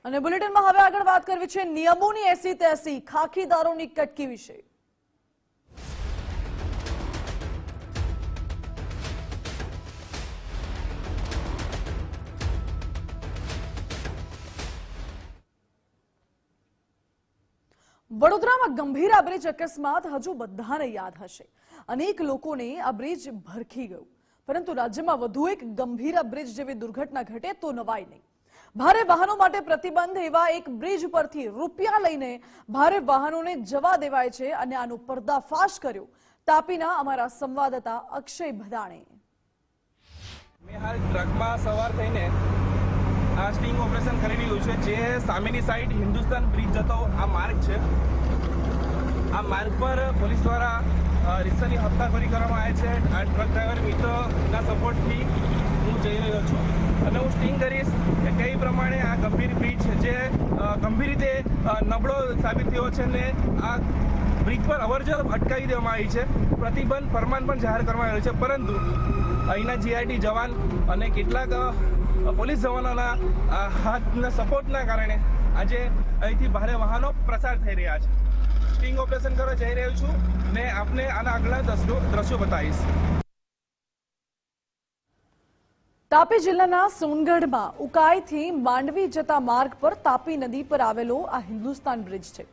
અને બુલેટિનમાં હવે આગળ વાત કરવી છે નિયમોની એસી તેસી ખાખીદારોની કટકી વિશે। વડોદરામાં ગંભીર બ્રિજ અકસ્માત હજુ બધાને યાદ હશે। અનેક લોકોને આ બ્રિજ ભરખી ગયું, પરંતુ રાજ્યમાં વધુ એક ગંભીર બ્રિજ જેવી દુર્ઘટના ઘટે તો નવાઈ નહીં। ભારે વાહનો માટે પ્રતિબંધ એવા એક બ્રિજ પરથી રૂપિયા લઈને ભારે વાહનોને જવા દેવાય છે અને આનો પર્દાફાશ કર્યો તાપીના અમારા સંવાદદાતા અક્ષય ભદાણે। મેં હાલ ટ્રકમાં સવાર થઈને આ સ્ટિંગ ઓપરેશન કરી રહ્યું છે, જે સામેની સાઈડ હિન્દુસ્તાન બ્રિજ જતો આ માર્ગ છે। આ માર્ગ પર પોલીસ દ્વારા રિક્ષાની હપ્તાખોરી કરવામાં આવે છે। આ ટ્રક ડ્રાઈવર મિત્રના સપોર્ટથી હું જઈ રહ્યો છું અને હું સ્ટિંગ કરીશ કે કઈ પ્રમાણે આ ગંભીર બ્રિજ છે જે ગંભીર રીતે નબળો સાબિત થયો છે ને આ બ્રિજ પર અવરજવર અટકાવી દેવામાં આવી છે। પ્રતિબંધ ફરમાન પણ જાહેર કરવામાં આવ્યું છે, પરંતુ અહીંના જીઆરડી જવાન અને કેટલાક પોલીસ જવાનોના હાથના સપોર્ટના કારણે આજે અહીંથી ભારે વાહનો પ્રસાર થઈ રહ્યા છે। સ્ટિંગ ઓપરેશન કરવા જઈ રહ્યો છું ને આપને આના આગલા દ્રશ્યો બતાવીશ। તાપી જિલ્લાના સોનગઢમાં ઉકાઈથી માંડવી જતા માર્ગ પર તાપી નદી પર આવેલો આ હિન્દુસ્તાન બ્રિજ છે।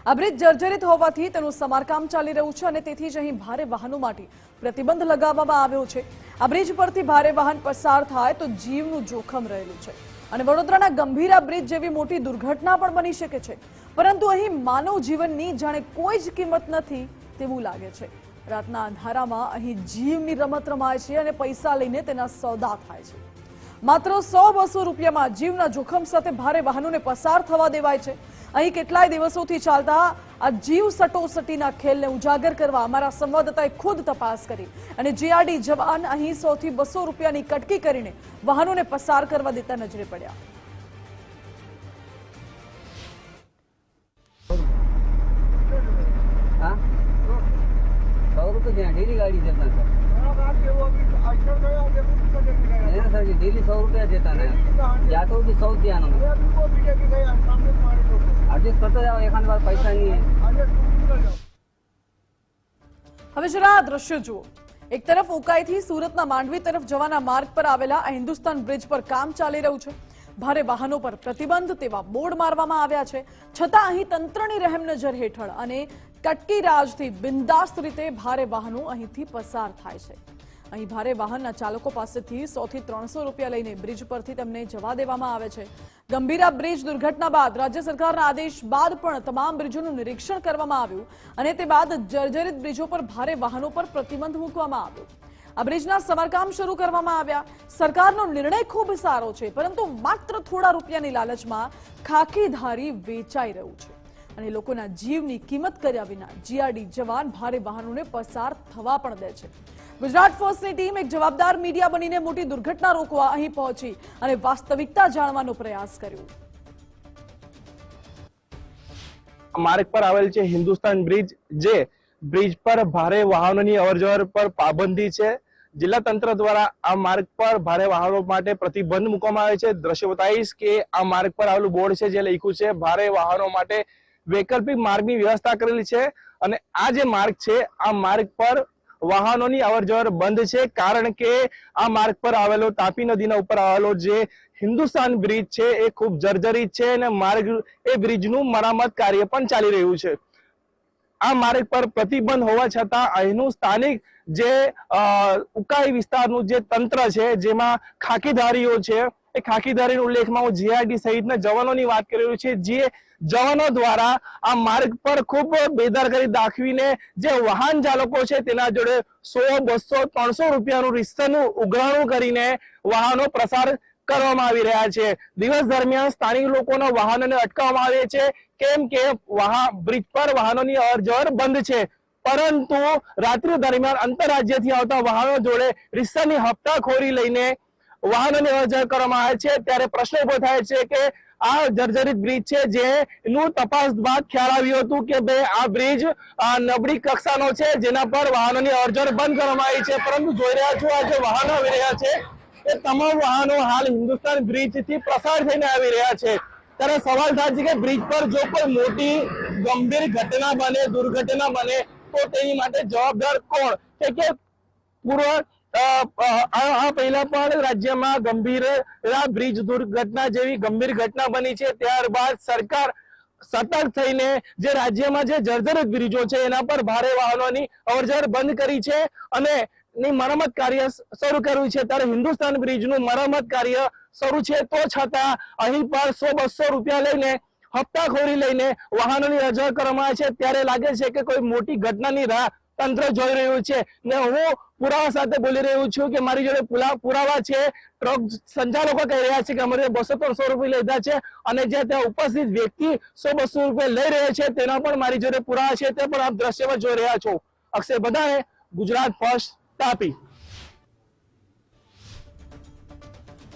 આ બ્રિજ જર્જરિત હોવાથી તેનું સમારકામ ચાલી રહ્યું છે અને તેથી જ અહીં ભારે વાહનો માટે પ્રતિબંધ લગાવવામાં આવ્યો છે। આ બ્રિજ પરથી ભારે વાહન પસાર થાય તો જીવનું જોખમ રહેલું છે અને વડોદરાના ગંભીર બ્રિજ જેવી મોટી દુર્ઘટના પણ બની શકે છે, પરંતુ અહીં માનવ જીવનની જાણે કોઈ જ કિંમત નથી તેવું લાગે છે। રાતના અંધારામાં અહીં જીવની રમત રમાય છે અને પૈસા લઈને તેના સોદા થાય છે। માત્ર 100-200 રૂપિયામાં જીવના જોખમ સાથે ભારે વાહનોને પસાર થવા દેવાય છે। અહીં કેટલાય દિવસોથી ચાલતા આ જીવ સટોસટીના ખેલને ઉજાગર કરવા અમારા સંવાદદાતાએ ખુદ તપાસ કરી અને જીઆરડી જવાન અહીં 100 થી 200 રૂપિયાની કટકી કરીને વાહનોને પસાર કરવા દેતા નજરે પડ્યા। डेली गाड़ी देता है सर जी, डेली 100 रुपया देता है। जाते हो भी 100 दिया ना, एडजस्ट करते जाओ, एक बार पैसा नहीं है। હવે જરા આ દ્રશ્ય જુઓ। એક તરફ ઉકાઈથી સુરતના માંડવી તરફ જવાના માર્ગ પર આવેલા આ હિન્દુસ્તાન બ્રિજ પર કામ ચાલી રહ્યું છે। ભારે વાહનો પર પ્રતિબંધ તેવા બોર્ડ મારવામાં આવ્યા છે, છતાં અહીં તંત્રની રહેમ નજર હેઠળ અને કટકી રાજથી બિંદાસ્ત રીતે ભારે વાહનો અહીંથી પસાર થાય છે। અહીં ભારે વાહનના ચાલકો પાસેથી 100 થી 300 રૂપિયા લઈને બ્રિજ પરથી તેમને જવા દેવામાં આવે છે। ગંભીર બ્રિજ દુર્ઘટના બાદ રાજ્ય સરકારના આદેશ બાદ પણ તમામ બ્રિજોનું નિરીક્ષણ કરવામાં આવ્યું અને તે બાદ જર્જરિત બ્રિજો પર ભારે વાહનો પર પ્રતિબંધ મૂકવામાં આવ્યો। આ બ્રિજના સમારકામ શરૂ કરવામાં આવ્યા। સરકારનો નિર્ણય ખૂબ સારો છે, પરંતુ માત્ર થોડા રૂપિયાની લાલચમાં ખાખીધારી વેચાઈ રહ્યું છે અને લોકોના જીવની કિંમત કર્યા વિના જીઆરડી જવાન ભારે વાહનોને પસાર થવા પણ દે છે। ગુજરાત ફર્સ્ટની ટીમ એક જવાબદાર મીડિયા બનીને મોટી દુર્ઘટના રોકવા અહીં પહોંચી અને વાસ્તવિકતા જાણવાનો પ્રયાસ કર્યો। માર્ગ પર આવેલ છે હિન્દુસ્તાન બ્રિજ, જે બ્રિજ પર ભારે વાહનોની અવરજવર પર પાબંદી છે। જિલ્લા તંત્ર દ્વારા આ માર્ગ પર ભારે વાહનો માટે પ્રતિબંધ મૂકવામાં આવે છે। દ્રશ્ય બતાવીશ કે આ માર્ગ પર આવેલું બોર્ડ છે જે લખ્યું છે ભારે વાહનો માટે વૈકલ્પિક માર્ગની વ્યવસ્થા કરેલી છે અને આ જે માર્ગ છે આ માર્ગ પર વાહનોની અવરજવર બંધ છે, કારણ કે આ માર્ગ પર આવેલો તાપી નદીના ઉપર આવેલો જે હિન્દુસ્તાન બ્રિજ છે એ ખૂબ જર્જરિત છે અને માર્ગ એ બ્રિજનું મરામત કાર્ય પણ ચાલી રહ્યું છે। આ માર્ગ પર પ્રતિબંધ હોવા છતાં અહીંનું સ્થાનિક જે ઉકાઈ વિસ્તારનું જે તંત્ર છે, જેમાં ખાખીધારીઓ છે, એ ખાખીધારીના ઉલ્લેખમાં હું જીઆરડી સહિતના જવાનોની વાત કરી રહ્યો છે, જે જવાનો દ્વારા આ માર્ગ પર ખૂબ બેદરકારી દાખવીને જે વાહન ચાલકો છે તેના જોડે 100, 200, 300 રૂપિયાનું રિક્ષાનું ઉઘરાણું કરીને વાહનો પ્રસાર કરવામાં આવી રહ્યા છે। દિવસ દરમિયાન સ્થાનિક લોકોના વાહનોને અટકાવવામાં આવે છે, કેમ કે બ્રિજ પર વાહનોની અવરજવર બંધ છે, પરંતુ રાત્રિ દરમિયાન આંતરરાજ્યથી આવતા વાહનો જોડે રિક્ષાની હપ્તાખોરી લઈને વાહનોની અવરજવર કરવામાં આવે છે। ત્યારે પ્રશ્ન ઉભો થાય છે કે આ જર્જરિત બ્રિજ છે, જેનું તપાસ બાદ ખ્યાલ આવ્યું હતું કે આ બ્રિજ નબળી કક્ષાનો છે, જેના પર વાહનોની અવરજવર બંધ કરવામાં આવી છે। પરંતુ જોઈ રહ્યા છો આ જે વાહનો આવી રહ્યા છે એ તમામ વાહનો હાલ હિન્દુસ્તાન બ્રિજ થી પસાર થઈને આવી રહ્યા છે। ત્યારે સવાલ થાય છે કે બ્રિજ પર જો કોઈ મોટી ગંભીર ઘટના બને, દુર્ઘટના બને તો તેની માટે જવાબદાર કોણ? કે પૂર્વ આ પહેલા પણ રાજ્યમાં ગંભીર બ્રિજ દુર્ઘટના જેવી ગંભીર ઘટના બની છે, ત્યારબાદ સરકાર સતર્ક થઈને જે રાજ્યમાં જે જર્જરિત બ્રિજો છે એના પર ભારે વાહનોની અવરજવર બંધ કરી છે અને ની મરમ્મત કાર્ય શરૂ કર્યું છે। ત્યારે હિન્દુસ્તાન બ્રિજનું મરમ્મત કાર્ય શરૂ છે તો છતાં અહીં પર 100-200 રૂપિયા લઈને હપ્તાખોરી લઈને વાહનોની અવરજવર કરવામાં આવે છે। ત્યારે લાગે છે કે કોઈ મોટી ઘટનાની રાહ તંત્ર જોઈ રહ્યું છે ને હું પુરાવા સાથે બોલી રહ્યું છું કે મારી જોડે પુરાવા છે। ટ્રક સંચાલકો કહી રહ્યા છે કે અમારે 200-300 રૂપિયા લીધા છે અને જે ત્યાં ઉપસ્થિત વ્યક્તિ 100-200 રૂપિયા લઈ રહ્યા છે તેના પણ મારી જોડે પુરાવા છે, તે પણ આપ દ્રશ્યમાં જોઈ રહ્યા છો। અક્ષય બધાએ, ગુજરાત ફર્સ્ટ, તાપી।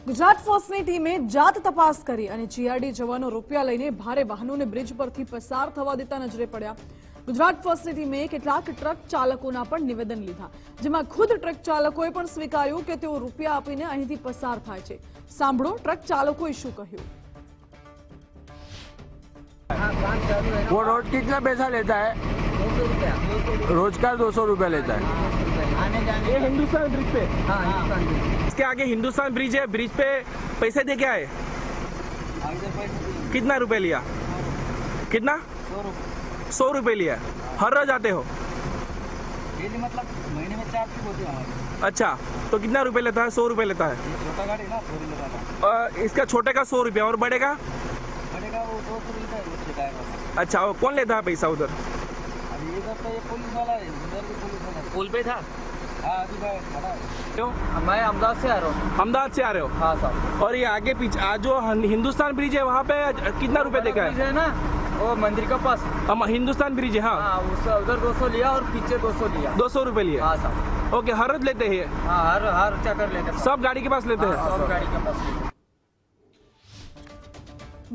ગુજરાત ફર્સ્ટની ટીમે જાત તપાસ કરી અને જીઆરડી જવાનો રૂપિયા લઈને ભારે વાહનોને બ્રિજ પરથી પસાર થવા દેતા નજરે પડ્યા। ગુજરાત ફર્સ્ટની ટીમે કેટલાક ટ્રક ચાલકોના પણ નિવેદન લીધા, જેમાં ખુદ ટ્રક ચાલકોએ પણ સ્વીકાર્યું કે તેઓ રૂપિયા આપીને અહીંથી પસાર થાય છે। સાંભળો ટ્રક ચાલકોએ શું કહ્યું। वो रोज कितना पैसा लेता है? 200 रुपया। रोज का 200 रुपया लेता है। आने जाने ये हिंदुस्तान ब्रिज पे, हाँ हिंदुस्तान में। इसके आगे हिंदुस्तान ब्रिज है, ब्रिज पे पैसे दे के आए, आगे से पैसे दिए। कितना रुपए लिया? कितना? 100 रुपये। 100 रुपए लिया। हर रोज आते हो? डेली मतलब महीने में 4 ट्रिप होती है हमारी। अच्छा, तो कितना रुपए लेता है? 100 रुपए लेता है। ये छोटा गाड़ी ना 4 व्हीलर वाला, इसका छोटे का 100 रुपया और बड़े का? बड़े का वो 200 मिलता है उससे ड्राइवर का। अच्छा, वो कौन लेता है पैसा उधर? अभी इधर तो ये पुलिस वाला है, इधर भी पुलिस वाला है। पुल पे था? हाँ अभी भाई खड़ा है। क्यों? मैं अहमदाबाद से आ रहा हूँ। अहमदाबाद से आ रहे हो? हाँ साहब। और ये आगे पीछे जो हिंदुस्तान ब्रिज है वहाँ पे कितना रुपए देगा ब्रिज है ना वो मंदिर के पास, हिंदुस्तान ब्रिज है, हाँ। हाँ उससे उधर 200 लिया और पीछे 200 लिया। 200 रुपए लिए? हाँ साहब। ओके, हर रोज लेते हैं? हाँ हर चक्कर लेते हैं। सब गाड़ी के पास लेते हैं? सब गाड़ी के पास लेते हैं।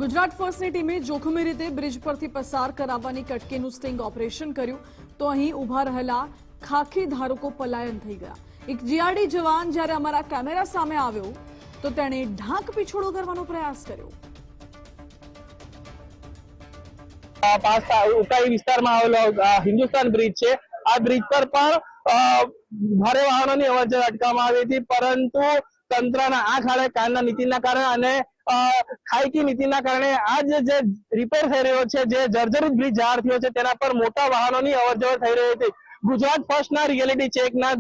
ગુજરાત ફર્સ્ટની ટીમે જોખમી રીતે બ્રિજ પરથી પસાર કરાવવાની કટકીનું સ્ટિંગ ઓપરેશન કર્યું તો અહીં ઊભા રહેલા ખાખી ધારકો પલાયન થઈ ગયા। એક જીઆરડી જવાન જ્યારે અમારા કેમેરા સામે આવ્યો તો તેણે ઢાંક પીછોડો કરવાનો પ્રયાસ કર્યો। ઉકાઈ વિસ્તારમાં આવેલો હિન્દુસ્તાન બ્રિજ છે। આ બ્રિજ પર પણ ભારે વાહનોની અવરજવર અટકાવવામાં આવી હતી, પરંતુ તંત્રના આંખ આડે કાનના નીતિના કારણે અને ખાઈકી નીતિના કારણે આ જે રિપેર થઈ રહ્યો છે, જે જર્જરિત બ્રિજ જાહેર થયો છે તેના પર મોટા વાહનોની અવરજવર થઈ રહી હતી। ગુજરાત ફર્સ્ટના રિયાલિટી ચેકના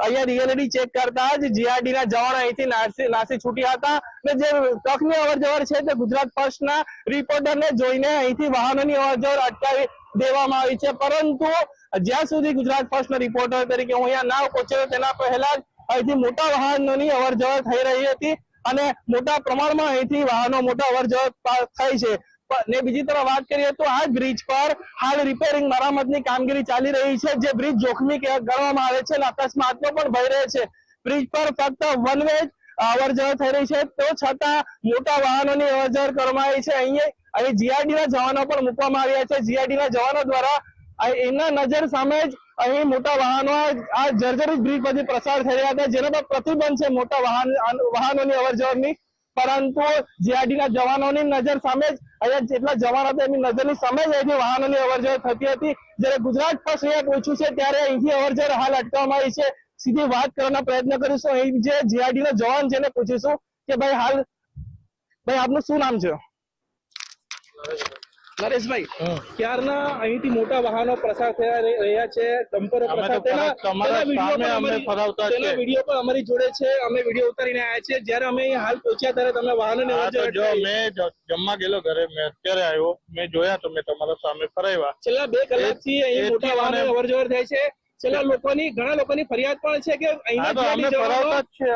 અહીંયા રિયાલિટી ચેક કરતા જ જીઆરડીના જવાનો અહીંથી નાસી છૂટ્યા હતા અને જે ટ્રકની અવરજવર છે તે ગુજરાત ફર્સ્ટના રિપોર્ટરને જોઈને અહીંથી વાહનોની અવરજવર અટકાવી દેવામાં આવી છે। પરંતુ જ્યાં સુધી ગુજરાત ફર્સ્ટના રિપોર્ટર તરીકે હું અહીંયા ના પહોંચ્યો તેના પહેલા જ અહીંથી મોટા વાહનોની અવરજવર થઈ રહી હતી અને મોટા પ્રમાણમાં અહીંથી વાહનો મોટા અવરજવર થઈ છે। ને બીજી તરફ વાત કરીએ તો આ બ્રિજ પર હાલ રિપેરિંગ મરામતની કામગીરી ચાલી રહી છે, જે બ્રિજ જોખમી ગણવામાં આવે છે અને અકસ્માતનો પણ ભય રહે છે। બ્રિજ પર ફક્ત વન વે અવરજવર થઈ રહી છે તો છતાં મોટા વાહનોની અવરજવર કરવામાં આવી છે। અહીં જીઆરડીના જવાનો પણ મૂકવામાં આવ્યા છે। જીઆરડીના જવાનો દ્વારા એમના નજર સામે જ અહીં મોટા વાહનો આ જર્જરિત બ્રિજ પરથી પસાર થઈ રહ્યા હતા, જેના પર પ્રતિબંધ છે મોટા વાહનોની અવરજવરની, પરંતુ જીઆરડીના જવાનોની નજર સામે જ અહીંયા જેટલા જવાન હતા એમની નજરની સામે જ અહીંથી વાહનોની અવરજવર થતી હતી। જ્યારે ગુજરાત ફર્સ્ટ અહીંયા પહોંચ્યું છે ત્યારે અહીંથી અવરજવર હાલ અટકાવવામાં આવી છે। સીધી વાત કરવાનો પ્રયત્ન કરીશું અહીં જે જીઆરડીના જવાન છે એને પૂછીશું કે ભાઈ આપનું શું નામ છે? નરેશભાઈ, ક્યારના અહીંથી મોટા વાહનો પસાર થઈ રહ્યા છે, ડમ્પરો પસાર તેના વિડીયો પણ અમારી જોડે છે, અમે વિડીયો ઉતારીને આવ્યા છીએ। જ્યારે અમે હાલ પહોંચ્યા ત્યારે તમે વાહનોને મેં જમવા ગયેલો ઘરે, મેં અત્યારે આવ્યો, મેં જોયા તો મેં તમારા સામે ફરાવ્યા। છેલ્લા 2 કલાકથી અહીં મોટા વાહનો અવરજવર થાય છે। છેલ્લા ઘણા લોકોની ફરિયાદ પણ છે કે અમે ફરાવતા જ છે,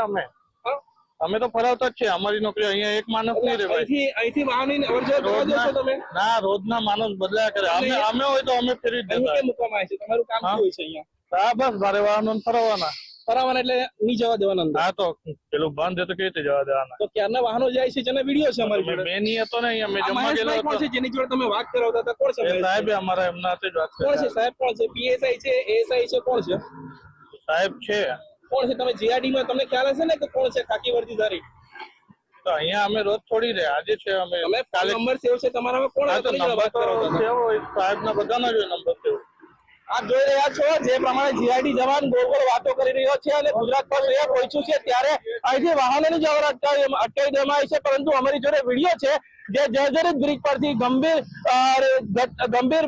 અમે તો ફરાવતા જ છે, અમારી નોકરી અહીંયા એક માણસ નહીં રે ભાઈ। અહીંથી વાહનની અવરજવર કરવા દો છો તમે? ના, રોજના માણસ બદલાયા કરે, અમે હોય તો અમે ફેરવી જ દેતા। મૂકવામાં આવે છે, તમારું કામ શું હોય છે અહીંયા? હા બસ ભારે વાહનો ફરાવવાના એટલે નહીં જવા દેવાના અંદર? હા, તો પેલું બંધ છે તો કેવી રીતે જવા દેવાના? તો ક્યારના વાહનો જાય છે જેના વિડીયો છે અમારી જોડે? મેં નહીં હતો ને અહીંયા, મેં જમવા ગયેલો કોણ છે જેની જોડે તમે વાત કરાવતા હતા? કોણ છે સાહેબ? અમારા એમના હાથે જ વાત કોણ છે સાહેબ? કોણ છે? પીએસઆઈ છે, એએસઆઈ છે, કોણ છે સાહેબ? છે કોણ છે? તમે જીઆરડી માં તમને ખ્યાલ હશે ને કે કોણ છે ખાકી વર્દીધારી? તો અહીંયા અમે રોજ છોડી રહ્યા, આજે છે અમે કાલે નંબર સેવ છે તમારામાં? કોણ હા, તો કોની જોડે નંબર વાત તો કરો તમે? સેવ હોય, સાહેબના બધાના જ હોય નંબર સેવ. આપ જોઈ રહ્યા છો જે પ્રમાણે જીઆઈડી જવાન ગોળ ગોળ વાતો કરી રહ્યો છે અને ગુજરાત પર અહીંયા પહોંચ્યું છે ત્યારે અહીંથી વાહનોની જ અવર અટકાવી દેવામાં આવી છે, પરંતુ અમારી જોડે વિડીયો છે જે જર્જરિત બ્રિજ પરથી ગંભીર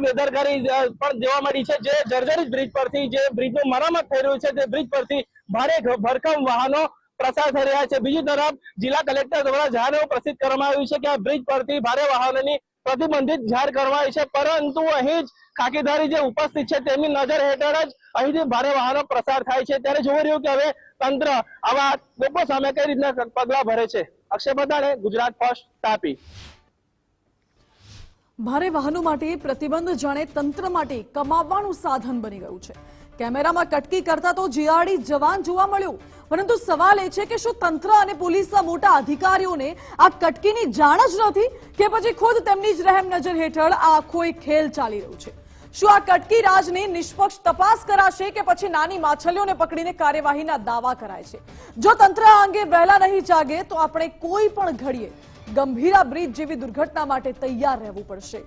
બેદરકારી પણ જોવા મળી છે. જે જર્જરિત બ્રિજ પરથી જે બ્રિજનું મરામત થઈ રહ્યું છે તે બ્રિજ પરથી ભારે ભરખમ વાહનો પસાર થઈ રહ્યા છે. બીજી તરફ જિલ્લા કલેક્ટર દ્વારા જાહેર એવું પ્રસિદ્ધ કરવામાં આવ્યું છે કે આ બ્રિજ પરથી ભારે વાહનોની પ્રતિબંધિત જાહેર કરવામાં આવી છે, પરંતુ અહીં જ ખાકીધારી જે ઉપસ્થિત છે તેમની નજર હેઠળ જ અહીંથી ભારે વાહનો પસાર થાય છે. ત્યારે જોઈ રહ્યું કે હવે તંત્ર આવા લોકો સામે કઈ રીતના પગલા ભરે છે. અક્ષય બદાણે, ગુજરાત ફર્સ્ટ, તાપી. ભારે વાહનો માટે પ્રતિબંધ જાણે તંત્ર માટે કમાવવાનું સાધન બની ગયું છે. કેમેરામાં કટકી કરતા તો જીઆરડી જવાન જોવા મળ્યું, પરંતુ સવાલ એ છે કે શું તંત્ર અને પોલીસના મોટા અધિકારીઓને આ કટકીની જાણ જ નથી કે પછી ખુદ તેમની જ રહેમ નજર હેઠળ આ આખો એક ખેલ ચાલી રહ્યું છે? શું આ કટકી રાજની નિષ્પક્ષ તપાસ કરાશે કે પછી નાની માછલીઓને પકડીને કાર્યવાહીના દાવા કરાય છે? જો તંત્ર આ અંગે વહેલા નહીં જાગે તો આપણે કોઈ પણ ઘડીએ ગંભીરા બ્રિજ જેવી દુર્ઘટના માટે તૈયાર રહેવું પડશે.